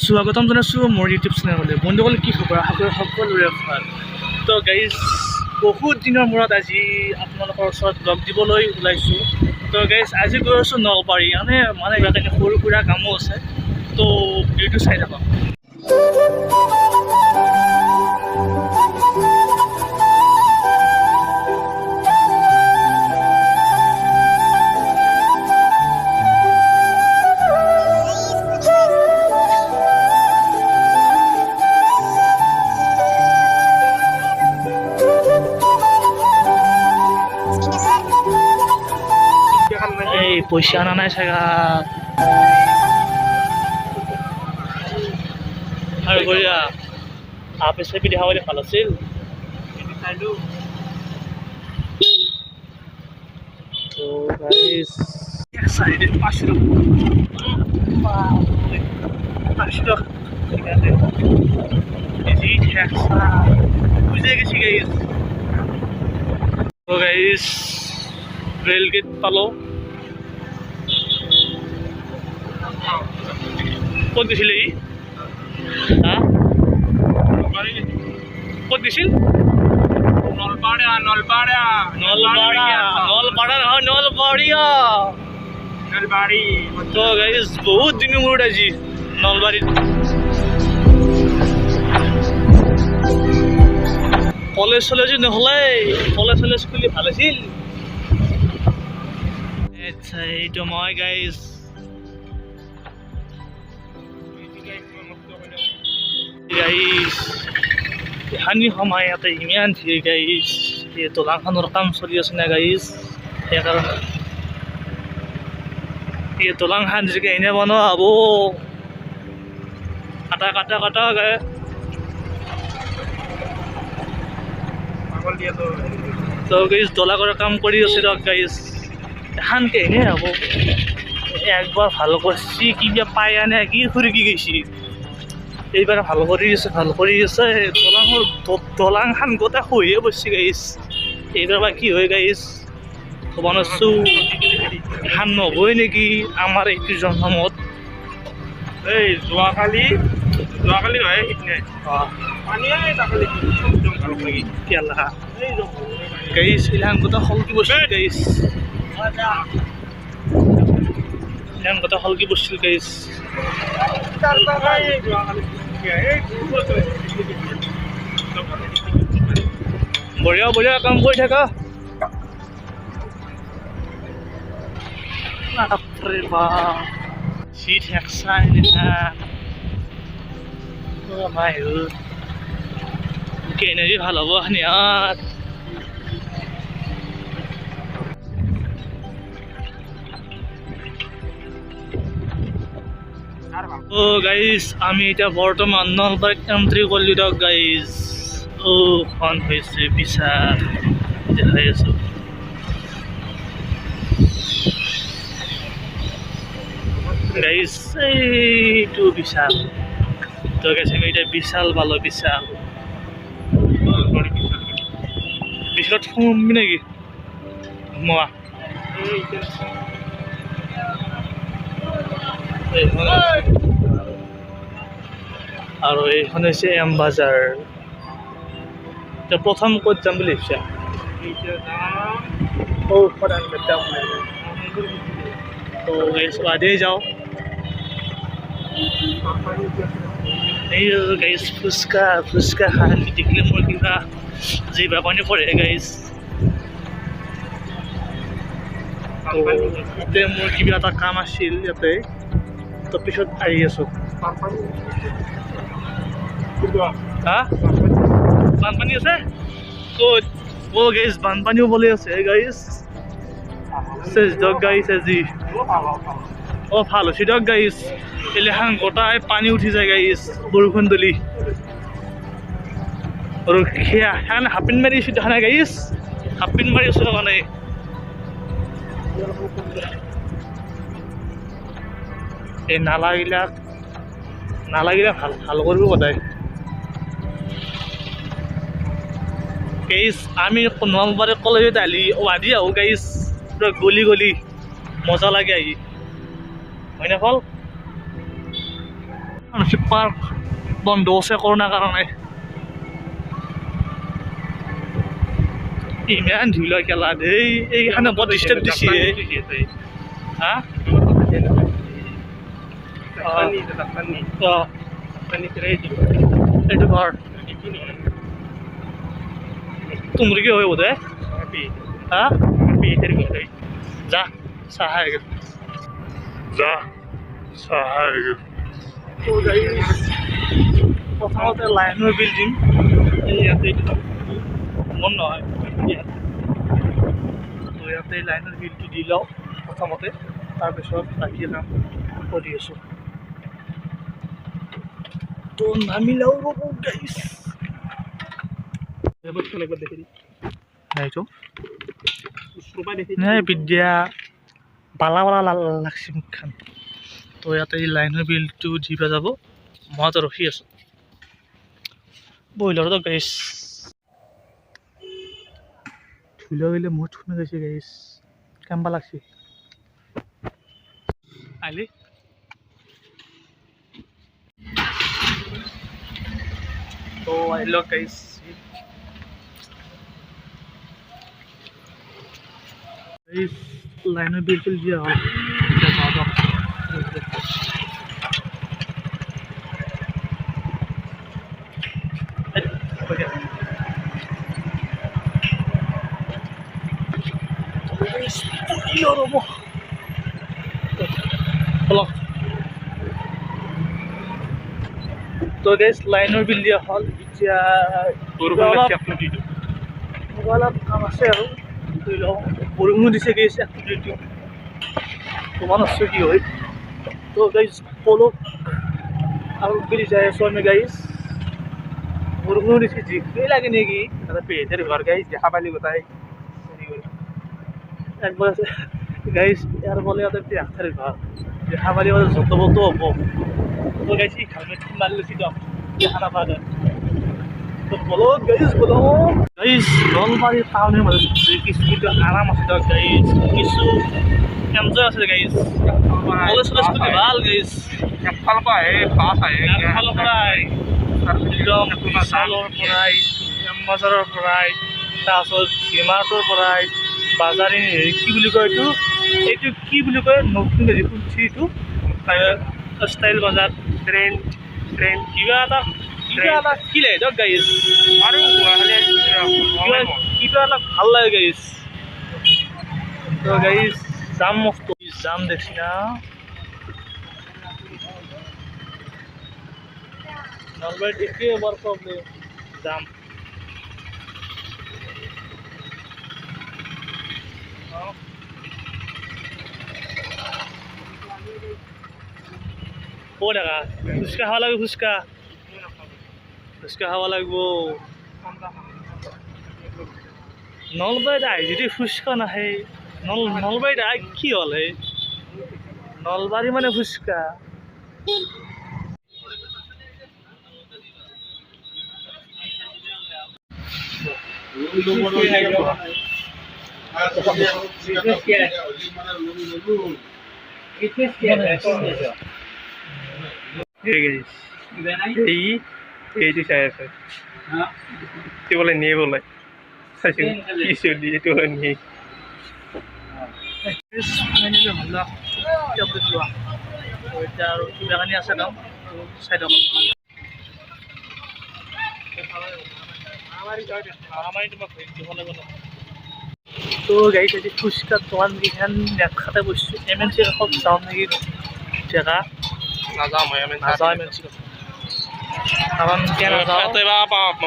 স্বাগতম জনাইছোঁ মোৰ ইউটিউব চেনেললৈ। বন্ধুসকল কি খবৰ? আশা কৰোঁ সকলোৰে ভাল। তো গাইজ বহুত দিনৰ মূৰত আজি আপোনালোকৰ ওচৰত লগ দিবলৈ ওলাইছোঁ। তো গাইজ আজি গৈ আছোঁ নলবাৰী, মানে ইয়াতে সৰু সুৰা কামো আছে। তো ভিডিঅ'টো চাই থাকক। এই পইচা আনা নাই চাগা আৰু বঢ়িয়া আপে চাপি দেখাবলৈ ভাল আছিল। তো গাইজ এক্সাইটেড পাইছিলোঁ বুঝে গেছি গাইজ। তো গাইজ রেল গেট পালো। ক'ত দিছিলে ই? হা ক'ত দিছিল? নলবাৰীয়া তো গাইজ বহুত দিনৰ মূৰত আজি নলবাৰীত। কলেজ চলেজো নহ'লে, কলেজ খুলি ভাল আছিল। আচ্ছা এইটো মই গাইজ এখানি সময় ইয়াতে ইমান ভিৰ গাইজ। এই দলংখনৰ কাম চলি আছে না গাইজ, সেইকাৰণে এই দলংখন যদি এনে বনোৱা হ'ব কাটা গায়। তো গাইজ দলাকৰ কাম কৰি আছে দিয়ক গাইজ। এখানকে এনে হ'ব একবাৰ ভাল কৰিছি, কিবা পাই আনে কি ফুৰিকি গৈছি। এইবাৰ ভাল কৰি আছে দলংখন গোটেই খহিয়ে পৰিছে গাইজ। এইবাৰ বা কি হয় গাইজ ক'ব নোৱাৰিছোঁ। এখন নহবই নেকি আমাৰ এইটো জন্মত। এই যোৱাকালি হয় সিদিনা কেলা গাইজ এইখন গোটেই সলকি পৰিছিল গাইজ। এইখন গোটেই সলকি পৰিছিল গাইজ। বঢ়িয়া কাম কৰি থাকা। বাপৰে বাপ চিট হেকচাই কেনেৰি ভাল হ'ব ইয়াত। ও গাইজ আমি এতিয়া বৰ্তমান নলবাৰীত এণ্ট্ৰি কৰিলোঁ দিয়ক গাইজ। খন হৈছে বিশাল দেখাই আছোঁ। গাইজ এইটো বিশাল। তো গাইজ আমি এতিয়া বিশাল পালোঁ। বিশালত সোমাবি নেকি? সোমোৱা আৰু এইখন হৈছে এম বাজাৰ। প্ৰথম ক'ত যাম বুলি ভাবিছা? তো বাদেই যাওঁ। এই গাইজ ফুচকা খাই দেখিলে মোৰ কিবা জিভা পানী পৰে গাইজ। এতিয়া মোৰ কিবা এটা কাম আছিল ইয়াতে, তো পিছত আহি আছোঁ। হা বানপানী আছে ক'ত? গাইজ বানপানীও বলি আছে গাইজ। চেজ দিয়ক গাইজ আজি। ভাল হৈছে দিয়ক গাইজ। এলেখান গোটাই পানী উঠি যায় গাইজ বৰষুণ দলি। আৰু সেইকাৰণে হাফ পেণ্ট মাৰি আছোঁ দেখা নাই গাইজ। হাফ পেণ্ট মাৰি আছোঁ মানে এই নালাগিলাক ভাল কৰিব সদায় গাইজ। আমি নলবাৰী কলেজত আদি আহোঁ গাইজ, পুৰা গলি মজা লাগে আহি, হয়নে ফল? পাৰ্ক বন্ধ আছে কৰোণাৰ কাৰণে। ইমান ধুলা খেলা দেই এইখানে বৰ ডিষ্টাৰ্ব দিছে হা এইটো ঘৰ तुमरी की होते हाँ जा सहायक जा सहायक तो गाइस प्रथमते लाइनर बिल्डिंग ইয়াতে মন নহয় তো ইয়াতে লাইনৰ বিলটো দি লওঁ প্ৰথমতে তাৰপিছত বাকী কাম কৰি আছোঁ তো নামি লওঁ ৰ'ব গাইছ नहीं विद्या बाला बाला लागছে মুখখন তো ইয়াতে লাইনৰ বিলটো দিব যাব মই তো ৰখি আছো বইলৰ তো গাইছ ধুলা গেলে বহুত শুনে গৈছে গাইছ কেম্বা লাগছে আইলি তো আইলো গাইছ इस लाइन में बिल्कुल दिया हो तो गैस लाइनर बिल दिया हल काम আছে আৰু বৰষুণ দিছে গাইছ তোমাৰ আছে কি হয় তো গাইছ পলক আৰু বিল যাই আছো আমি গাইছ বৰষুণ দিছে জিকে লাগে নেকি এটা পেটের ঘর গাইছ দেখা পালি কোথায় একবার আছে গাইছ ইয়ার বলে ওদের পেটের ঘর দেখা পালি ওদের যত বলতো হবো তো গাইছ হেলমেট মারি লেছি তো দেখা না পারে তো বলো গাইছ নলবাৰী টাউনের মধ্যে কিছু কিন্তু আরাম আছে তো গাইছ কিছু এনজয় আছে গাইছ কলেজ স্কুল ভাল গাইছ একফাল পায় পাস হয় একফাল পৰাই একদম বিশালৰ পৰাই এমবাজাৰৰ পৰাই তাৰপিছত ডিমাৰ্টৰ পৰাই বাজাৰী কি বুলি কয় এইটো কি বুলি কয় নতুন খুলিছে এইটো ষ্টাইল বজাৰ ট্ৰেন কিবা এটা কি লাগে দিয়ক গাইছ আৰু কিবা এটা ভাল লাগে গাইছ তো গাইছ জাম মস্ত জাম দেখছি না নলবাৰীত একেই বৰ প্ৰব্লেম জাম ক'ত দেখা ফুচকা খাব লাগিব ফুচকা খাব লাগিব নলবাৰীত আহি যদি ফুচকা নাহে নলবাৰীত আহি কি হ'ল হে নলবাৰী মানে ফুচকা এইটো চাই আছে বলে নিয়ে বলে চাইছো কি চলি এইটো নিয়ে এতিয়া আৰু কিবা কানি আছে ন চাই দিয়ক তো গাড়ী আজি ফুচকা দোকান কেইখন নেখাতে বসছো MNC কাষত যাওঁ নেকি জেগা নাযাওঁ মই MNC কাৰণ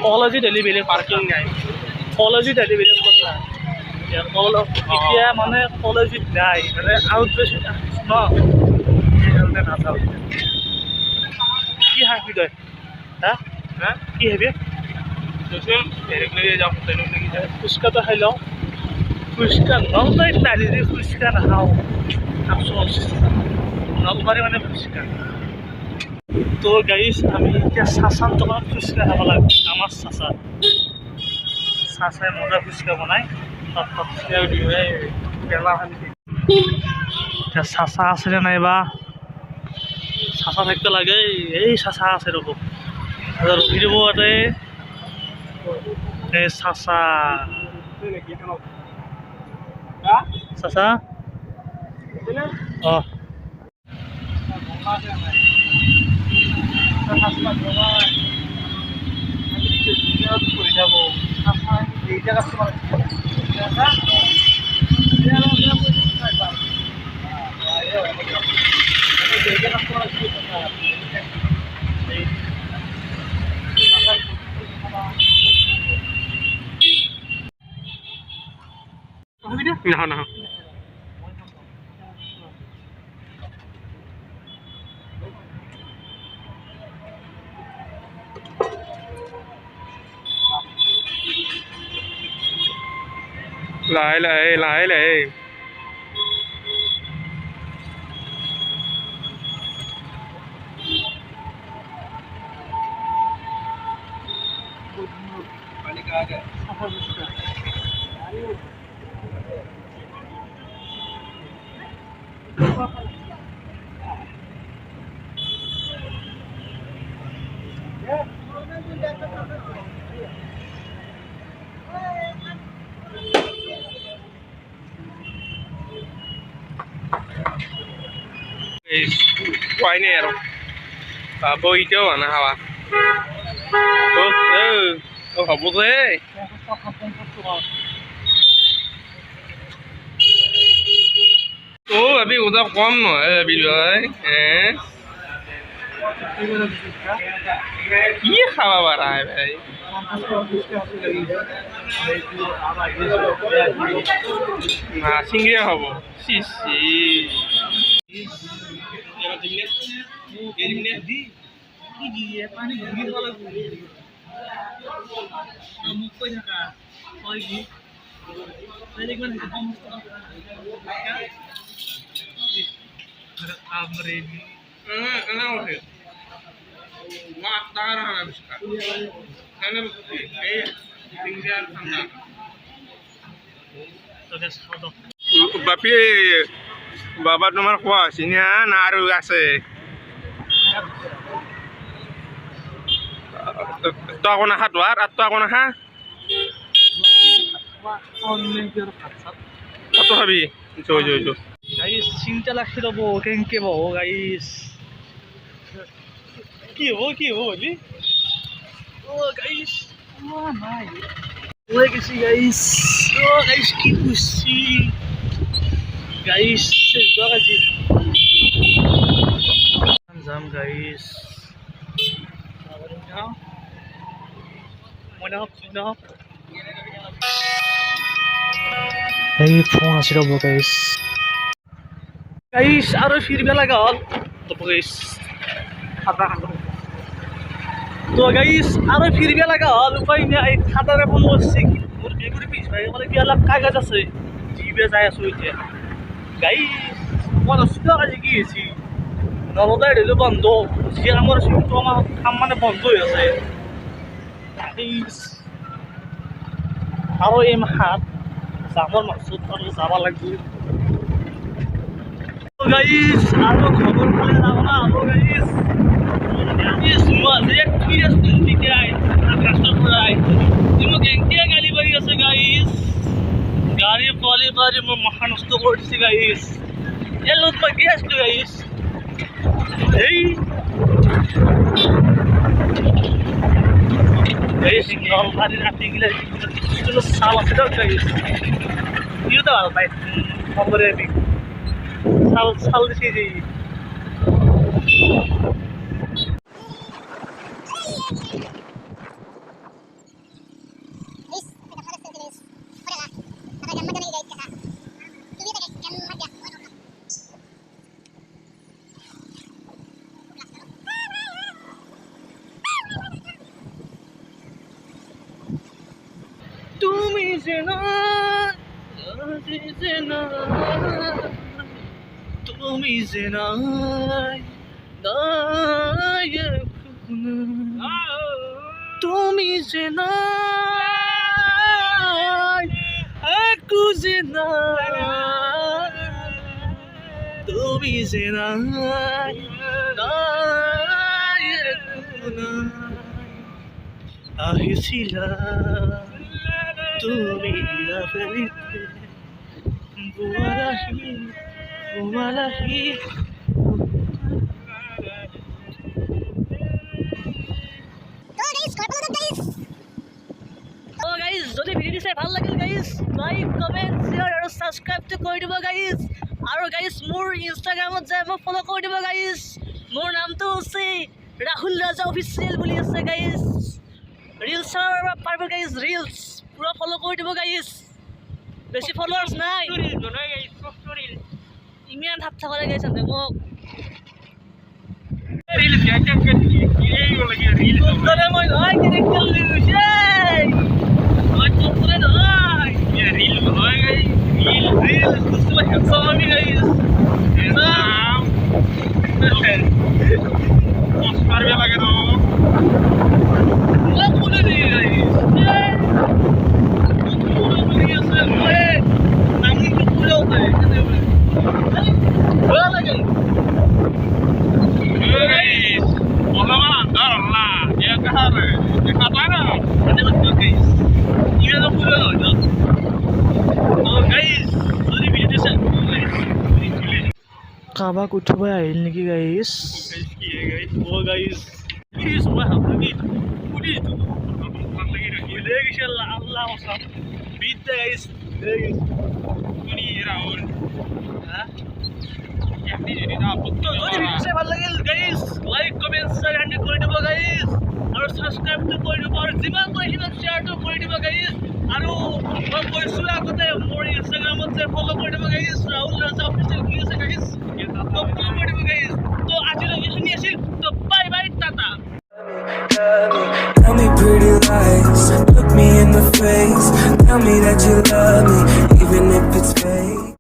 কলেজত হ'লে বেলেগ পাৰ্কিং নাই কলেজত হ'লে বেলেগ কথা এতিয়া মানে কলেজত নাই মানে আউট বেছত ন সেইকাৰণে নাযাওঁ কি হাঁহি তই হা কি হেবি ফুচকাটো খাই লওঁ ফুচকা নলবাৰীত নাহি যদি ফুচকা নাখাওঁ আফচোচ নলবাৰী মানে ফুচকা তো গাইছ আমি এতিয়া চাচাৰ দোকানত ফুচকা খাব লাগিব আমাৰ চাচাই মজা ফুচকা বনাই এতিয়া চাচা আছিলে নাইবা চাচা থাকতে লাগে এই চাচা আছে ৰ'ব ৰখি দিব ইয়াতে এই চাচা চাচা অঁ নহয় নহয় লাহে লাহে লাহে লাহে এই কোৱাই নাই আৰু পাব এতিয়াও আনা হাৱা হ'ব যে ভাবি ওজা কম নহয় ভাবি লয় কি খাবা পাৰা ভাই না চিংড়িয়া হ'ব চি চি বাপি বাবা তোমাৰ খোৱা হৈছে না আৰু আছে তই আকৌ নাখা তোহাৰ আৰু তই আকৌ নাখা তই খাবি জয় জয় জয় গাইস চিন্তা লাগছে রব কেনকে বহ গাইস কি হবো বলি ও গাইস ও নাই হয়ে গেছি গাইস ও গাইস কি খুশি গাইস শেষ বাগাজি জাম গাইস এই ফোন আছে রব গাইস গাইস আরো ফিরবে লাগা হল তো গাইস তো গাইস আরো ফিরবে লাগা হল উপায় নেই খাতারে ফোন করছি মোর বেগুরি পিস ভাই বলে কি আলাপ কাগজ আছে জিবে যায় আছে ওইতে গাইস কোন সুদা কাজে গিয়েছি নলদাই রেল বন্ধ যে আমার শুধু আমার কাম মানে বন্ধ হয়ে আছে গাইস আরো এই মাহাত জামার মাকসুদ আর যাবা লাগবে গাইস আরো খবর পালে যাব না আরো গাইস এই সুমা যে কি আছে ঠিক আছে কাস্টমার পড়াই তুমি কেঙ্কিয়া গালি বাড়ি আছে গাইস গাড়ি পলি বাড়ি মহা নষ্ট করছি গাইস এ লোক বাকি আসলো গাইস এই সিগন্যাল গাড়ি রাতে গেলে চলো সাল আছে তো গাইস ইউ তো ভাই খবরে বি সাল দিছি জি তুমি জেনা তুমি জেনা তুমি জেনা aku জেনা তুমি জেনা আহিছিলা তুমি আবেলিতে বুমালাহি গাইজ যদি ভিডিঅ'টো চাই ভাল লাগিল গাইজ লাইক কমেণ্ট শ্বেয়াৰ আৰু ছাবস্ক্ৰাইবটো কৰি দিব গাইজ আৰু গাইজ মোৰ ইনষ্টাগ্ৰামত যায় মোক ফ'ল' কৰি দিব গাইজ মোৰ নামটো হৈছে ৰাহুল ৰাজা অফিচিয়েল বুলি আছে গাইজ ৰিলছৰ পাৰিব গাইজ ৰিলছ পূৰা ফ'ল' কৰি দিব গাইজ বেছি ফলোৱাৰ্ছ নাই ইমান থাপ থাকলে গাইজ আনতে মোক মই নহয় কেনেকৈ গৈছে Assamese guys. Oscar भी लगे तो वो बोले नहीं guys. पूरा बढ़िया से है नामी को पूरा होता है कैसे बोले बोला लगे guys बोला वाला अंदर ला ये कहाँ है ये कहाँ ना अरे बच्चों guys ये तो पूरा हो जाता तो guys sorry video से কাবাক উঠিব আহিল নেকি গাইছ ও গাইছ প্লিজ মই হাতকি পুলিশ ले গেছে আল্লাহ ওসব বিতে গাইছ ले গেছে ini Rahul হ্যাঁ ini jadi apa তো যদি ভিডিও ভাল লাগিল গাইছ লাইক কমেন্ট শেয়ার এন্ড কৰি দিব গাইছ আৰু সাবস্ক্ৰাইবটো কৰি দিব আৰু যিমান পাৰে সিমান শেয়াৰটো কৰি দিব গাইছ আৰু মই কৈছোঁ আগতে মোৰ ইনষ্টাগ্ৰামত যে ফ'ল' কৰি দিব গাইছ ৰাহুল ৰাজা অফিচিয়েল বুলি আছে গাইছ তো ফ'ল' কৰি দিব গাইছ তো আজিলৈ এইখিনি আছিল তো bye bye tata Tell me pretty lies, look me in the face. Tell me that you love me, even if it's fake.